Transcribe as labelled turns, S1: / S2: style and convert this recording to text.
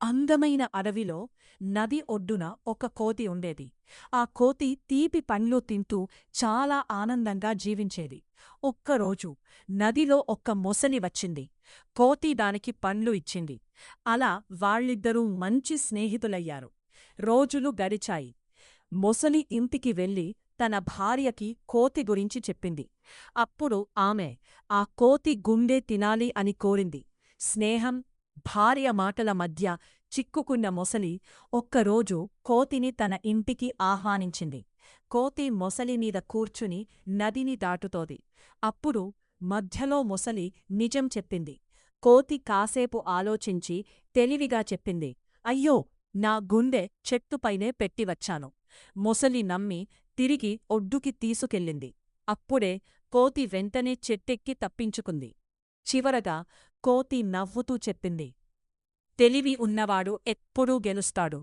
S1: అందమైన అడవిలో నది ఒడ్డున ఒక కోతి ఉండేది. ఆ కోతి తీపి పండ్లు తింటూ చాలా ఆనందంగా జీవించేది. ఒక్కరోజు నదిలో ఒక మొసలి వచ్చింది. కోతి దానికి పండ్లు ఇచ్చింది. అలా వాళ్ళిద్దరూ మంచి స్నేహితులయ్యారు. రోజులు గడిచాయి. మొసలి ఇంటికి వెళ్ళి తన భార్యకి కోతి గురించి చెప్పింది. అప్పుడు ఆమె ఆ కోతి గుండె తినాలి అని కోరింది. స్నేహం, భార్య మాటల మధ్య చిక్కుకున్న మొసలి ఒక్కరోజు కోతిని తన ఇంటికి ఆహ్వానించింది. కోతి మొసలిమీద కూర్చుని నదిని దాటుతోంది. అప్పుడు మధ్యలో మొసలి నిజం చెప్పింది. కోతి కాసేపు ఆలోచించి తెలివిగా చెప్పింది, అయ్యో, నా గుండె చెట్టుపైనే పెట్టివచ్చాను. మొసలి నమ్మి తిరిగి ఒడ్డుకి తీసుకెళ్ళింది. అప్పుడే కోతి వెంటనే చెట్టెక్కి తప్పించుకుంది. చివరగా కోతి నవ్వుతూ చెప్పింది, తెలివి ఉన్నవాడు ఎప్పుడూ గెలుస్తాడు.